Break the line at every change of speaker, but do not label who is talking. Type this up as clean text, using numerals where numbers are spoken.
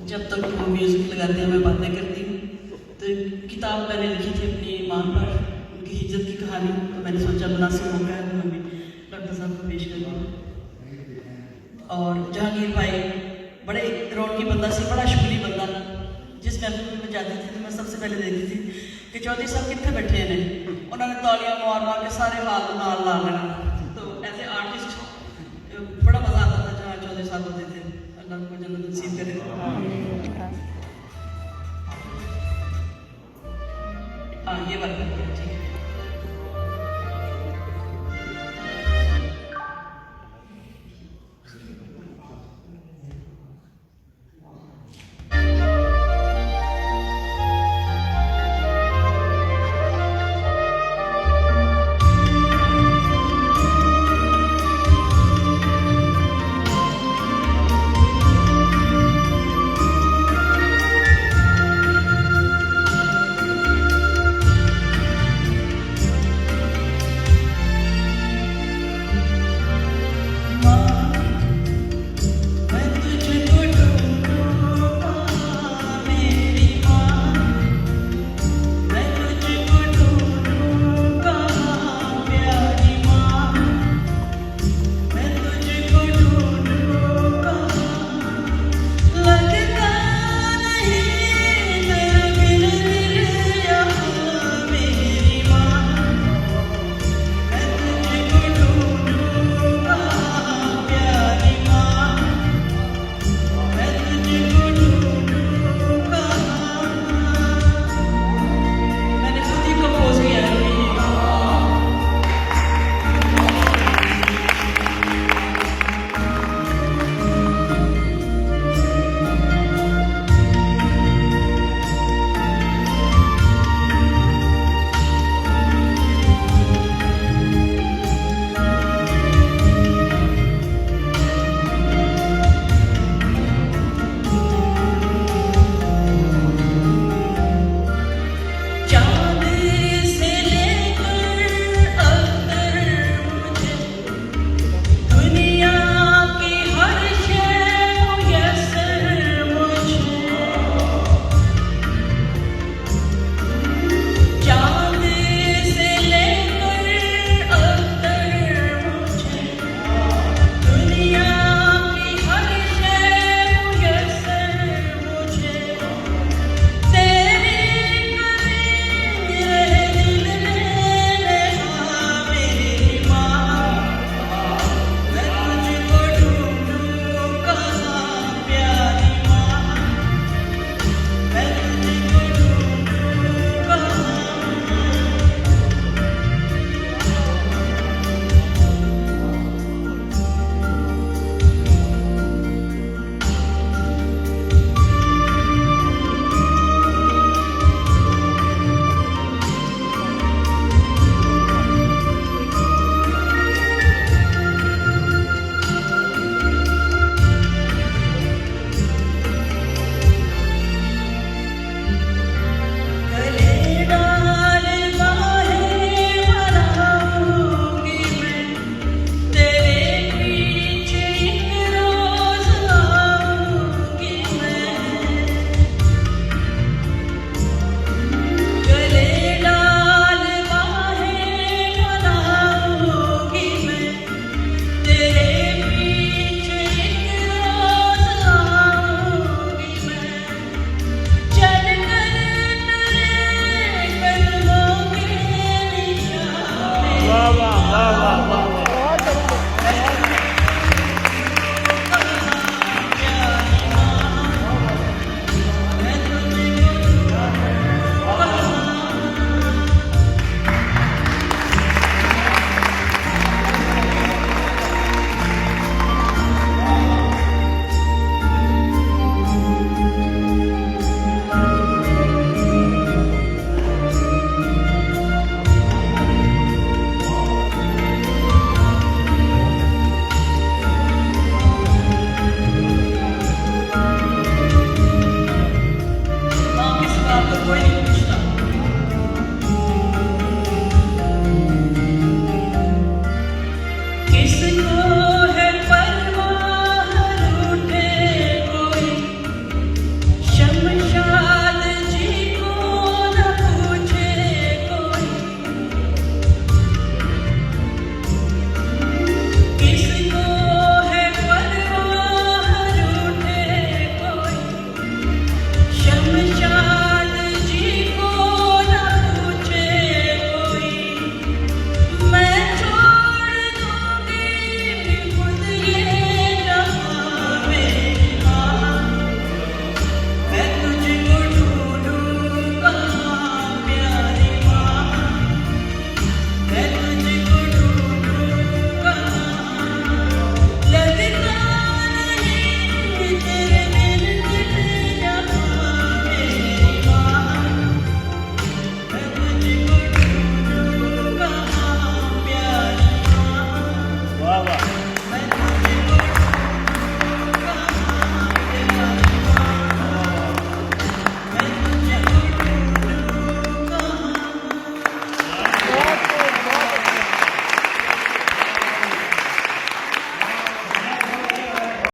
जब तक वो म्यूज़िक लगाते हैं मैं बातें करती हूँ। तो किताब मैंने लिखी थी अपनी माँ पर, उनकी हिज्जत की कहानी, तो मैंने सोचा मुनासिब मौका है मैं भी डॉक्टर साहब को पेश करूँ। और जहांगीर भाई बड़े रौनकी बंदा से, बड़ा शुक्री बंदा, जिस महफिल में जाती थी तो मैं सबसे पहले देखती थी कि चौधरी साहब कितने बैठे हैं, उन्होंने तालियां मार मार के सारे हाथ नाल ला लेना। तो एज ए आर्टिस्ट बड़ा मजा आता था जहाँ चौधरी साहब होते थे। अल्लाह को जन्नत नसीब करे। हाँ ये बात है, ठीक है।